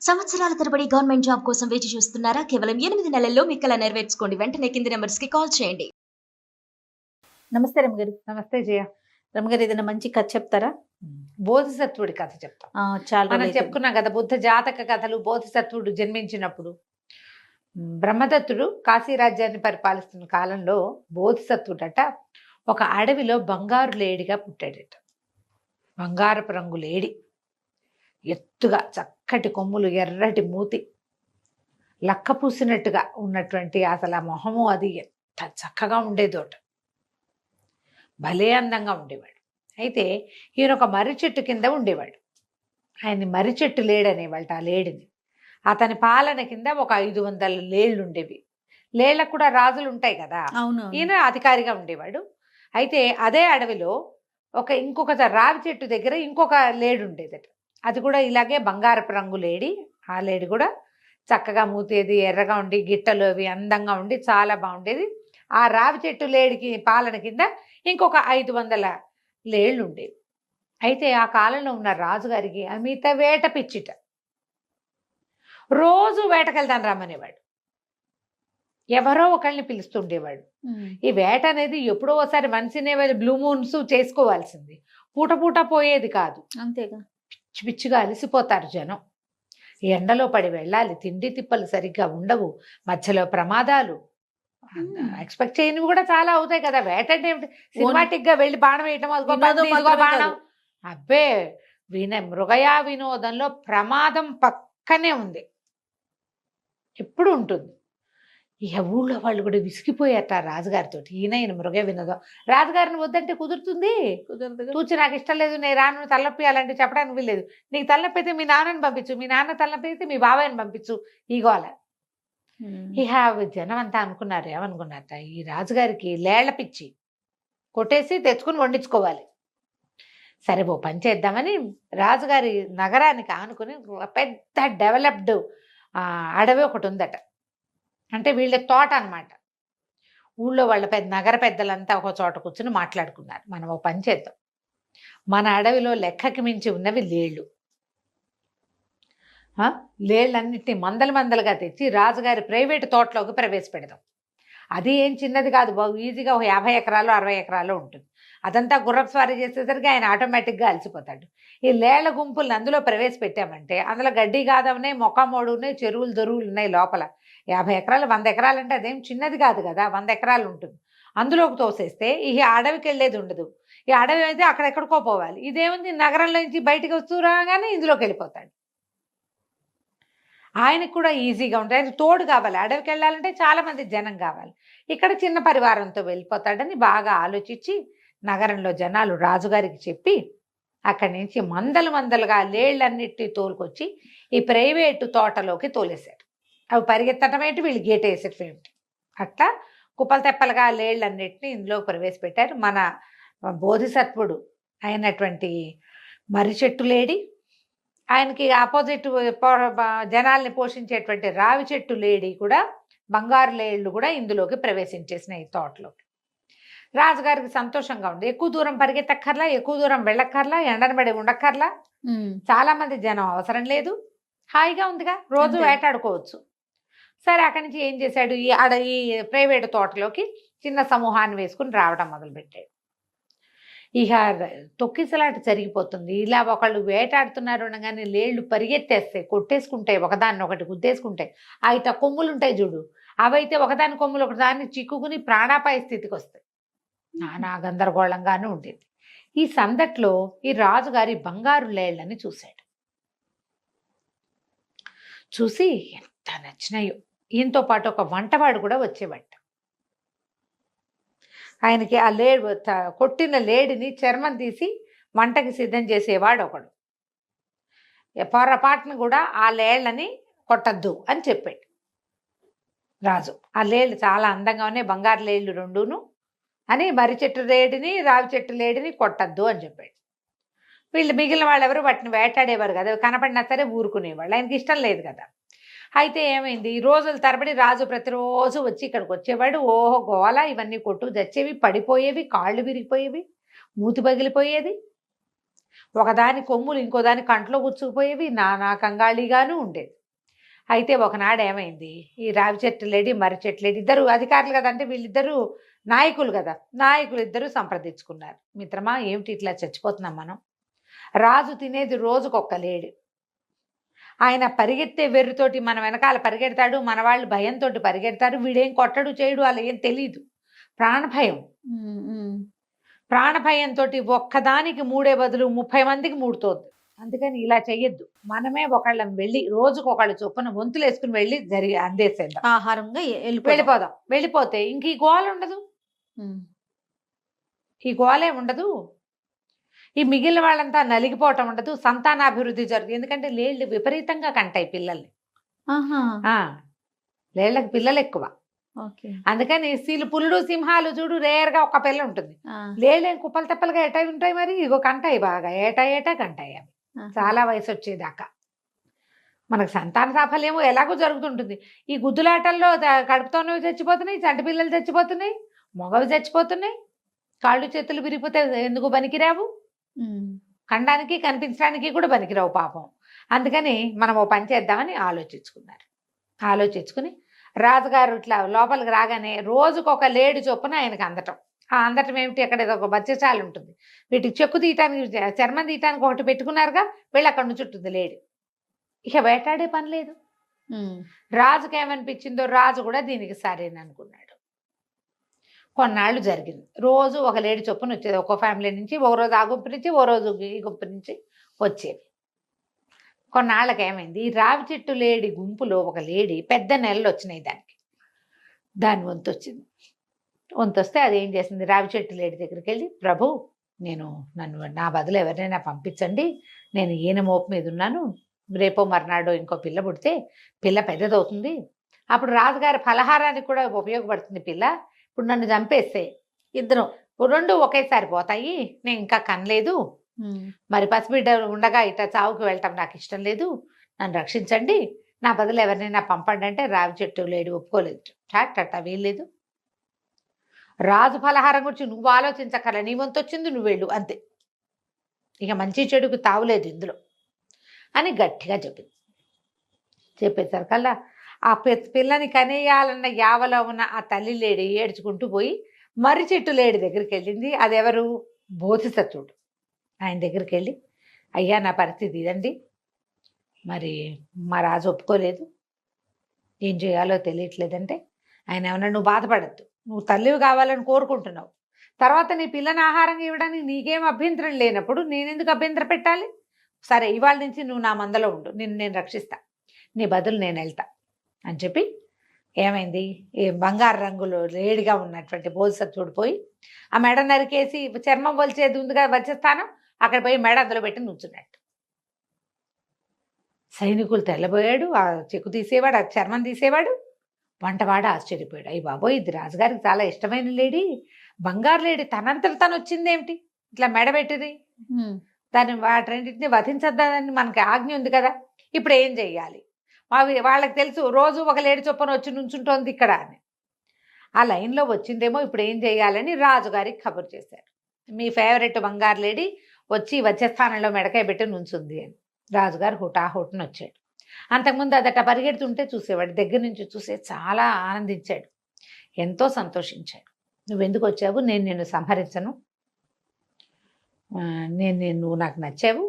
సంవత్సరాల తరబడి government job కోసం వేచి చూస్తున్నారా? కేవలం 8 నెలల్లో మీ కల నెరవేర్చుకోండి. వెంటనే కింది నంబర్స్‌కి కాల్ చేయండి. నమస్తే రమగారు. నమస్తే జయ. రమగారు ఏదైనా మంచి కథ చెప్తారా? బోధిసత్వుడి కథ చెప్తాం. చాలా మనం రోజులైతుంది. చెప్పుకున్నాం కదా, బుద్ధ జాతక కథలు. బోధిసత్వుడు జన్మించినప్పుడు బ్రహ్మదత్తుడు కాశీ రాజ్యాన్ని పరిపాలిస్తున్న కాలంలో బోధిసత్వుడట ఒక అడవిలో బంగారు లేడిగా పుట్టాడట. బంగారపు రంగు లేడి, ఎత్తుగా చక్కటి కొమ్ములు, ఎర్రటి మూతి, లక్క పూసినట్టుగా ఉన్నటువంటి అసలు ఆ మొహము అది ఎంత చక్కగా ఉండేదోట. భలే అందంగా ఉండేవాడు. అయితే ఈయన ఒక మర్రి చెట్టు కింద ఉండేవాడు. ఆయన్ని మర్రి చెట్టు లేడనేవాళ్ళ. ఆ లేడిని అతని పాలన కింద ఒక 500 లేళ్ళు ఉండేవి. లేళ్ళకు కూడా రాజులు ఉంటాయి కదా. అవును. ఈయన అధికారిగా ఉండేవాడు. అయితే అదే అడవిలో ఇంకొక రావి చెట్టు దగ్గర ఇంకొక లేడు ఉండేదట. అది కూడా ఇలాగే బంగారపు రంగు లేడి. ఆ లేడి కూడా చక్కగా మూతేది, ఎర్రగా ఉండి, గిట్టలు అవి అందంగా ఉండి చాలా బాగుండేది. ఆ రావి చెట్టు లేడికి పాలన కింద ఇంకొక 500 లేళ్ళు ఉండేవి. అయితే ఆ కాలంలో ఉన్న రాజుగారికి అమిత వేట పిచ్చిట. రోజు వేటకెళ్తాను రమ్మనేవాడు. ఎవరో ఒకళ్ళని పిలుస్తుండేవాడు. ఈ వేట అనేది ఎప్పుడో ఒకసారి మనిషినే బ్లూ మూన్స్ చేసుకోవాల్సింది. పూట పూట పోయేది కాదు. అంతేగా. పిచ్చి పిచ్చిగా అలసిపోతారు జనం. ఎండలో పడి వెళ్ళాలి, తిండి తిప్పలు సరిగ్గా ఉండవు, మధ్యలో ప్రమాదాలు, ఎక్స్పెక్ట్ చేయనివి కూడా చాలా అవుతాయి కదా. వేట అంటే సినిమాటిక్ గా వెళ్ళి బాణం వేయటం, అదిగో వినోదం ఇదిగో మాత్రమే బాణం. కాదు. అబ్బే, మృగయా వినోదంలో ప్రమాదం పక్కనే ఉంది, ఎప్పుడు ఉంటుంది. ఇక ఊళ్ళో వాళ్ళు కూడా విసిగిపోయారట రాజుగారితో. ఈయన మృగ వినోదం. రాజుగారిని వద్దంటే కుదురుతుంది? కుదరదుగా. తూచి నాకు ఇష్టం లేదు, నేను రాను, తలనొప్పియాలంటే చెప్పడానికి వీల్లేదు. నీకు తలనొప్పి అయితే మీ నాన్నని పంపించు, మీ నాన్న తలనొప్పి అయితే మీ బాబాయ్ని పంపించు. ఇగోల ఇక జనం అంతా అనుకున్నారు, ఏమనుకున్నారట, ఈ రాజుగారికి లేళ్ల పిచ్చి, కొట్టేసి తెచ్చుకుని వండించుకోవాలి. సరే ఓ పని చేద్దామని రాజుగారి నగరానికి ఆనుకుని పెద్ద డెవలప్డ్ అడవి ఒకటి ఉందట. అంటే వీళ్ళ తోట అన్నమాట. ఊళ్ళో వాళ్ళ నగర పెద్దలంతా ఒక చోట కూర్చుని మాట్లాడుకున్నారు, మనం ఓ పని చేద్దాం, మన అడవిలో లెక్కకి మించి ఉన్నవి లేళ్ళు. లేళ్ళన్నింటినీ మందలుగా తెచ్చి రాజుగారి ప్రైవేటు తోటలోకి ప్రవేశపెడదాం. అది ఏం చిన్నది కాదు, బాగు ఈజీగా ఒక 50 ఎకరాలు 60 ఎకరాలు ఉంటుంది. అదంతా గుర్రపు స్వారీ చేసేసరికి ఆయన ఆటోమేటిక్గా అలసిపోతాడు. ఈ లేళ్ల గుంపుల్ని అందులో ప్రవేశపెట్టామంటే అందులో గడ్డి గాదవనే, మొక్కమోడు ఉన్నాయి, చెరువులు దొరువులు ఉన్నాయి లోపల. 50 ఎకరాలు 100 ఎకరాలు అంటే అదేం చిన్నది కాదు కదా, 100 ఎకరాలు ఉంటుంది. అందులోకి తోసేస్తే ఈ అడవికి వెళ్ళేది ఉండదు. ఈ అడవి అయితే అక్కడెక్కడికో పోవాలి. ఇదేముంది, నగరంలో నుంచి బయటికి వస్తూ రాగానే ఇందులోకి వెళ్ళిపోతాడు. ఆయనకు కూడా ఈజీగా ఉంటుంది. ఆయన తోడు కావాలి, అడవికి వెళ్ళాలంటే చాలా మంది జనం కావాలి. ఇక్కడ చిన్న పరివారంతో వెళ్ళిపోతాడని బాగా ఆలోచించి నగరంలో జనాలు రాజుగారికి చెప్పి అక్కడి నుంచి మందలుగా లేళ్ళన్నిటినీ తోలుకొచ్చి ఈ ప్రైవేటు తోటలోకి తోలేశారు. అవి పరిగెత్తడం ఏంటి, వీళ్ళు గేట్ వేసేటం ఏంటి, అట్లా కుప్పలు తెప్పలుగా లేళ్ళన్నిటినీ ఇందులోకి ప్రవేశపెట్టారు. మన బోధిసత్వుడు అయినటువంటి మర్రి చెట్టు లేడి, ఆయనకి ఆపోజిట్ జనాల్ని పోషించేటువంటి రావి చెట్టు లేడి కూడా, బంగారు లేళ్ళు కూడా ఇందులోకి ప్రవేశించేసినాయి తోటలోకి. రాజుగారికి సంతోషంగా ఉంది. ఎక్కువ దూరం పరిగెత్తక్కర్లా, ఎక్కువ దూరం వెళ్ళక్కర్లా, ఎండనబడి ఉండక్కర్లా, చాలా మంది జనం అవసరం లేదు, హాయిగా ఉందిగా, రోజు వేటాడుకోవచ్చు. సరే అక్కడి నుంచి ఏం చేశాడు, ఈ ప్రైవేటు తోటలోకి చిన్న సమూహాన్ని వేసుకుని రావడం మొదలుపెట్టాడు. ఇక తొక్కిసలాట జరిగిపోతుంది. ఇలా ఒకళ్ళు వేటాడుతున్నారు అనగానే లేళ్ళు పరిగెత్తేస్తాయి, కొట్టేసుకుంటాయి, ఒకదాన్ని ఒకటి గుద్దేసుకుంటాయి. అయితే కొమ్ములు ఉంటాయి చూడు, అవైతే ఒకదాని కొమ్ములు ఒకదాన్ని చిక్కుకుని ప్రాణాపాయ స్థితికి వస్తాయి. నానా గందరగోళంగానూ ఉండేది. ఈ సందట్లో ఈ రాజుగారి బంగారు లేళ్ళని చూశాడు. చూసి ఎంత నచ్చినాయో. ఈయనతో పాటు ఒక వంటవాడు కూడా వచ్చేవాడు. ఆయనకి ఆ కొట్టిన లేడిని చర్మం తీసి వంటకి సిద్ధం చేసేవాడు ఒకడు. పొరపాటును కూడా ఆ లేళ్ళని కొట్టద్దు అని చెప్పాడు రాజు. ఆ లేళ్ళు చాలా అందంగా ఉన్నాయి, బంగారు లేళ్ళు రెండును, అని మర్రి చెట్టు లేడిని రావి చెట్టు లేడిని కొట్టద్దు అని చెప్పాడు. వీళ్ళు మిగిలిన వాళ్ళు ఎవరు వాటిని వేటాడేవారు కదా, కనపడినా సరే ఊరుకునేవాళ్ళు, ఆయనకి ఇష్టం లేదు కదా. అయితే ఏమైంది, ఈ రోజుల తరబడి రాజు ప్రతిరోజు వచ్చి ఇక్కడికి వచ్చేవాడు. ఓహో గోల, ఇవన్నీ కొట్టుకు తెచ్చేవి, పడిపోయేవి, కాళ్ళు విరిగిపోయేవి, మూతి పగిలిపోయేది. ఒకదాని కొమ్ములు ఇంకో దాని కంట్లో గుచ్చుకుపోయేవి, నానా కంగాళిగాను ఉండేది. అయితే ఒకనాడు ఏమైంది, ఈ రావి చెట్టు లేడి మర్రి చెట్టు లేడి ఇద్దరు అధికారులు కదా, అంటే వీళ్ళిద్దరూ నాయకులు కదా, నాయకులు ఇద్దరు సంప్రదించుకున్నారు. మిత్రమా, ఏమిటి ఇట్లా చచ్చిపోతున్నాం మనం, రాజు తినేది రోజుకొక్క లేడి, ఆయన పరిగెత్తే వెర్రితోటి మన వెనకాల పరిగెడతాడు, మన వాళ్ళు భయంతో పరిగెడతారు, వీడేం కొట్టడు చేయడు, అలా ఏం తెలీదు, ప్రాణభయం. ప్రాణభయంతో ఒక్కదానికి 3 బదులు 30 మందికి మూడుతోద్దు. అందుకని ఇలా చెయ్యొద్దు. మనమే ఒకళ్ళం వెళ్ళి రోజుకొకళ్ళు చొప్పున వంతులు వేసుకుని వెళ్ళి అందేసేద్దాం, ఆహారంగా వెళ్ళిపోదాం. వెళ్ళిపోతే ఇంక ఈ గోల ఉండదు, ఈ గోలే ఉండదు, ఈ మిగిలిన వాళ్ళంతా నలిగిపోవటం ఉండదు, సంతానాభివృద్ధి జరుగుతుంది. ఎందుకంటే లేళ్ళు విపరీతంగా కంటాయి పిల్లల్ని. లేళ్ళకి పిల్లలు ఎక్కువ. అందుకని పులుడు సింహాలు చూడు రేర్గా ఒక పిల్ల ఉంటుంది. లేళ్ళేం కుప్పలు తెప్పలుగా ఏటా ఉంటాయి, మరి ఇగో కంటాయి బాగా, ఏటా కంటాయి అవి చాలా వయసు వచ్చేదాకా. మనకు సంతాన సాఫల్యము ఎలాగో జరుగుతుంటుంది. ఈ గుద్దులాటల్లో కడుపుతోనవి చచ్చిపోతున్నాయి, చంటి పిల్లలు చచ్చిపోతున్నాయి, మగవి చచ్చిపోతున్నాయి, కాళ్ళు చేతులు విరిగిపోతే ఎందుకు పనికిరావు, కండానికి కనిపించడానికి కూడా పనికిరావు పాపం. అందుకని మనం ఓ పని చేద్దామని ఆలోచించుకున్నారు. ఆలోచించుకుని రాజుగారు ఇట్లా లోపలికి రాగానే రోజుకొక లేడి చొప్పున ఆయనకు అందటం. ఆ అందటం ఏమిటి, అక్కడ ఏదో ఒక బచ్చచాలు ఉంటుంది, వీటికి చెక్కు తీయటానికి చర్మం తీయటానికి ఒకటి పెట్టుకున్నారుగా, వీళ్ళు అక్కడ నుంచి ఉంటుంది లేడి. ఇక వేటాడే పని లేదు. రాజుకి ఏమనిపించిందో, రాజు కూడా దీనికి సరేననుకున్నాడు. కొన్నాళ్ళు జరిగింది. రోజు ఒక లేడి చొప్పున వచ్చేది, ఒక్కో ఫ్యామిలీ నుంచి, ఓ రోజు ఆ గుంపు నుంచి, ఓ రోజు ఈ గుంపు నుంచి వచ్చేవి. కొన్నాళ్ళకి ఏమైంది, ఈ రావి చెట్టు లేడి గుంపులో ఒక లేడి పెద్ద నెలలు వచ్చినాయి దానికి, దాని వంతు వచ్చింది. వంతు వస్తే అది ఏం చేసింది, రావి చెట్టు లేడి దగ్గరికి వెళ్ళి, ప్రభు నన్ను నా బదులు ఎవరినైనా పంపించండి, నేను ఈయన మోపు మీద ఉన్నాను, రేపో మర్నాడో ఇంకో పిల్ల పుడితే పిల్ల పెద్దదవుతుంది, అప్పుడు రాజుగారి ఫలహారానికి కూడా ఉపయోగపడుతుంది పిల్ల. ఇప్పుడు నన్ను చంపేస్తే ఇద్దరం రెండు ఒకేసారి పోతాయి, నేను ఇంకా కనలేదు, మరి పసిబిడ్డ ఉండగా ఇట్లా చావుకి వెళ్ళటం నాకు ఇష్టం లేదు, నన్ను రక్షించండి, నా బదులు ఎవరినైనా పంపండి అంటే రావి చెట్టు లేడి ఒప్పుకోలేదు. టాటా వీల్లేదు, రాజు ఫలహారం గురించి నువ్వు ఆలోచించక్కర్లే, నీ వంతు వచ్చింది నువ్వు వెళ్ళు అంతే, ఇక మంచి చెడుకు తావులేదు ఇందులో అని గట్టిగా చెప్పింది. చెప్పేసరికల్లా ఆ పిల్లని కనేయాలన్న యావలో ఉన్న ఆ తల్లి లేడి ఏడ్చుకుంటూ పోయి మర్రి చెట్టు లేడి దగ్గరికి వెళ్ళింది. అది ఎవరు, బోధిసత్వుడు. ఆయన దగ్గరికి వెళ్ళి, అయ్యా నా పరిస్థితి ఇదండి, మరి మా రాజు ఒప్పుకోలేదు, ఏం చేయాలో తెలియట్లేదంటే ఆయన ఏమన్నా, నువ్వు బాధపడద్దు, నువ్వు తల్లివి కావాలని కోరుకుంటున్నావు, తర్వాత నీ పిల్లని ఆహారం ఇవ్వడానికి నీకేం అభ్యంతరం లేనప్పుడు నేనెందుకు అభ్యంతరం పెట్టాలి, సరే ఇవాళ నుంచి నువ్వు నా మందలో ఉండు, నేను రక్షిస్తా, నీ బదులు నేను వెళ్తా అని చెప్పి ఏమైంది, ఈ బంగారు రంగులో లేడిగా ఉన్నటువంటి బోధిసత్వుడు పోయి ఆ మెడ నరికేసి చర్మం వలిచేది ఉందిగా వచ్చేస్తాను, అక్కడ పోయి మెడ అందులో పెట్టి నుంచున్నట్టు. సైనికులు తెల్లబోయాడు, ఆ చెక్కు తీసేవాడు, ఆ చర్మం తీసేవాడు. వంటవాడు ఆశ్చర్యపోయాడు, అయ్యి బాబోయ్ ఇది రాజుగారికి చాలా ఇష్టమైన లేడీ, బంగారు లేడీ, తనంతలు తను వచ్చిందేమిటి, ఇట్లా మెడబెట్టింది, దాన్ని వాటిని వధించద్దని మనకి ఆజ్ఞ ఉంది కదా, ఇప్పుడు ఏం చెయ్యాలి, వాళ్ళకి తెలుసు రోజు ఒక లేడి చొప్పున వచ్చి నుంచుంటోంది ఇక్కడ అని, ఆ లైన్లో వచ్చిందేమో, ఇప్పుడు ఏం చేయాలని రాజుగారికి కబురు చేశారు, మీ ఫేవరెట్ బంగారు లేడీ వచ్చి వచ్చేస్థానంలో మెడకాయ పెట్టి నుంచుంది అని. రాజుగారు హుటాహుటిన వచ్చాడు. అంతకుముందు అదట పరిగెడుతుంటే చూసేవాడు, దగ్గర నుంచి చూసే చాలా ఆనందించాడు, ఎంతో సంతోషించాడు. నువ్వెందుకు వచ్చావు, నేను నిన్ను సంహరించను, నువ్వు నాకు నచ్చావు,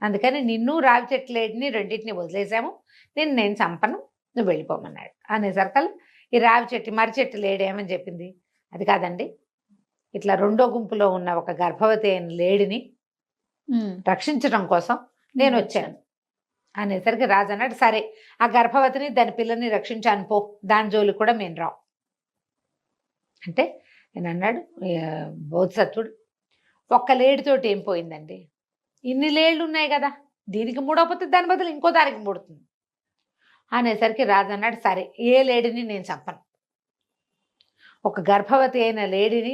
అందుకని నిన్ను రావి చెట్టు లేడిని రెండింటిని వదిలేసాము, నేను చంపను, నువ్వు వెళ్ళిపోమన్నాడు. అనేసరికల్లా ఈ రావి చెట్టు మర్రి చెట్టు లేడి ఏమని చెప్పింది, అది కాదండి, ఇట్లా రెండో గుంపులో ఉన్న ఒక గర్భవతి అయిన లేడిని రక్షించడం కోసం నేను వచ్చాను అనేసరికి రాజు అన్నాడు, సరే ఆ గర్భవతిని దాని పిల్లని రక్షించాను పో, దాని జోలి కూడా మేము రావు అంటే నేను అన్నాడు. బోధిసత్వుడు, ఒక్క లేడితోటి ఏం పోయిందండి, ఇన్ని లేళ్ళు ఉన్నాయి కదా, దీనికి మూడోపోతే దాని బదులు ఇంకో దానికి మూడుతుంది అనేసరికి రాజు అన్నాడు, సరే ఏ లేడిని నేను చంపను, ఒక గర్భవతి అయిన లేడిని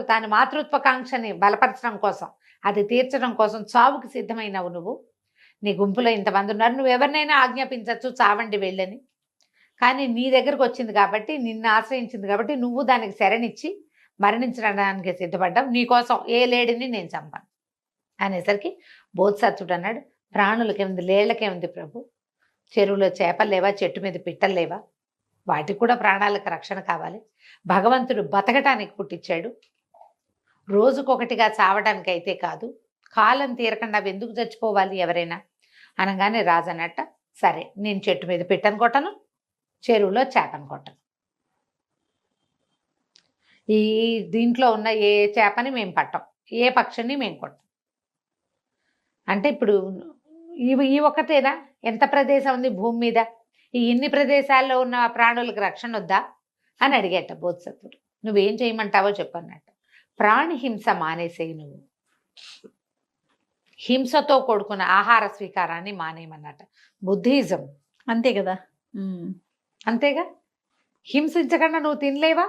తాని మాతృత్వకాంక్షని బలపరచడం కోసం, అది తీర్చడం కోసం చావుకి సిద్ధమైనవు నువ్వు, నీ గుంపులో ఇంతమంది ఉన్నారు, నువ్వు ఎవరినైనా ఆజ్ఞాపించవచ్చు చావండి వెళ్ళని, కానీ నీ దగ్గరకు వచ్చింది కాబట్టి, నిన్ను ఆశ్రయించింది కాబట్టి నువ్వు దానికి శరణిచ్చి మరణించడానికి సిద్ధపడ్డావు, నీకోసం ఏ లేడిని నేను చంపాను అనేసరికి బోధిసత్వుడు అన్నాడు, ప్రాణులకేముంది, లేళ్లకేముంది ప్రభు, చెరువులో చేపలు లేవా, చెట్టు మీద పిట్టలు లేవా, వాటికి కూడా ప్రాణాలకు రక్షణ కావాలి. భగవంతుడు బతకటానికి పుట్టించాడు, రోజుకొకటిగా చావడానికి అయితే కాదు. కాలం తీరకుండా అవి ఎందుకు చచ్చిపోవాలి ఎవరైనా అనగానే రాజు అన్నట్ట, సరే నేను చెట్టు మీద పిట్టను కొట్టను, చెరువులో చేపను కొట్టను, ఈ దీంట్లో ఉన్న ఏ చేపని మేము పట్టం, ఏ పక్షిని మేము కొట్టం. అంటే ఇప్పుడు ఈ ఒక్కటేనా, ఎంత ప్రదేశం ఉంది భూమి మీద, ఈ ఇన్ని ప్రదేశాల్లో ఉన్న ప్రాణులకు రక్షణ వద్దా అని అడిగేట బోధిసత్వుడు. నువ్వేం చేయమంటావో చెప్పన్నట్టు. ప్రాణి హింస మానేసేయి, నువ్వు హింసతో కూడుకున్న ఆహార స్వీకారాన్ని మానేయమన్నట్ట. బుద్ధిజం అంతే కదా. అంతేగా, హింసించకుండా నువ్వు తినలేవా,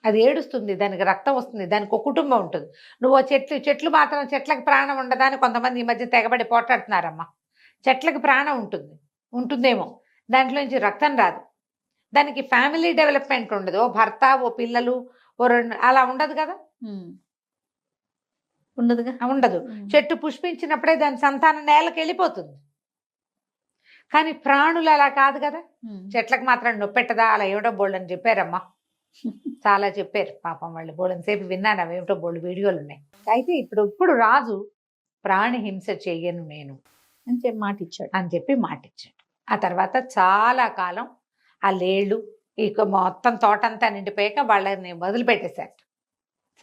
అది ఏడుస్తుంది, దానికి రక్తం వస్తుంది, దానికి ఒక కుటుంబం ఉంటుంది. నువ్వు చెట్లు మాత్రం చెట్లకు ప్రాణం ఉండదా అని కొంతమంది ఈ మధ్య తెగబడి పోట్లాడుతున్నారమ్మా. చెట్లకు ప్రాణం ఉంటుందేమో, దాంట్లోంచి రక్తం రాదు, దానికి ఫ్యామిలీ డెవలప్మెంట్ ఉండదు, ఓ భర్త, ఓ పిల్లలు, ఓ రెండు, అలా ఉండదు కదా, ఉండదుగా, ఉండదు. చెట్టు పుష్పించినప్పుడే దాని సంతానం నేలకు వెళ్ళిపోతుంది. కానీ ప్రాణులు అలా కాదు కదా, చెట్లకు మాత్రం నొప్పెట్టదా, అలా ఏమిటో బోల్డ్ అని చెప్పారమ్మా, చాలా చెప్పారు పాపం వాళ్ళు. బోల్డని సేపు విన్నాను, అవేమిటో బోల్డ్ వీడియోలు ఉన్నాయి. అయితే ఇప్పుడు రాజు ప్రాణి హింస చెయ్యను నేను అని చెప్పి మాట ఇచ్చాడు. అని చెప్పి మాట ఇచ్చాడు. ఆ తర్వాత చాలా కాలం ఆ లేళ్ళు ఇక మొత్తం తోటంతా నిండిపోయాక వాళ్ళని వదిలిపెట్టేశారు.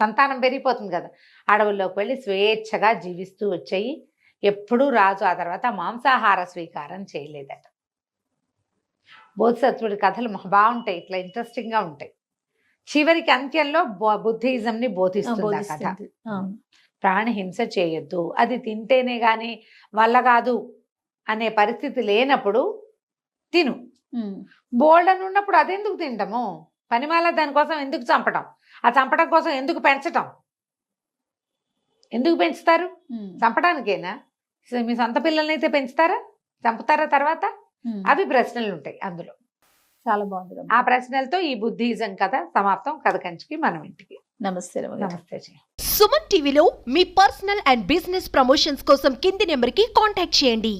సంతానం పెరిగిపోతుంది కదా, అడవుల్లోకి వెళ్ళి స్వేచ్ఛగా జీవిస్తూ వచ్చాయి. ఎప్పుడూ రాజు ఆ తర్వాత మాంసాహార స్వీకారం చేయలేదట. బోధిసత్వుడి కథలు బాగుంటాయి, ఇట్లా ఇంట్రెస్టింగ్గా ఉంటాయి. చివరికి అంత్యంలో బుద్ధిజంని బోధిస్తుంది ఆ కథ. ప్రాణి హింస చేయొద్దు, అది తింటేనే గాని వల్ల కాదు అనే పరిస్థితి లేనప్పుడు తిను. బోల్డ్ అని ఉన్నప్పుడు అదెందుకు తింటాము, పనిమాల దానికోసం ఎందుకు చంపటం, ఆ చంపడం కోసం ఎందుకు పెంచటం, ఎందుకు పెంచుతారు, చంపడానికేనా? మీ సొంత పిల్లల్ని అయితే పెంచుతారా, చంపుతారా తర్వాత? అవి ప్రశ్నలు ఉంటాయి అందులో. చాలా బాగుంది. ఆ ప్రశ్నలతో ఈ బుద్ధిజం కథ సమాప్తం. కథ కంచికి మనం ఇంటికి. నమస్తే. నమస్తే. సుమన్ టీవీలో మీ పర్సనల్ అండ్ బిజినెస్ ప్రమోషన్స్ కోసం కింది నెంబర్కి కాంటాక్ట్ చేయండి.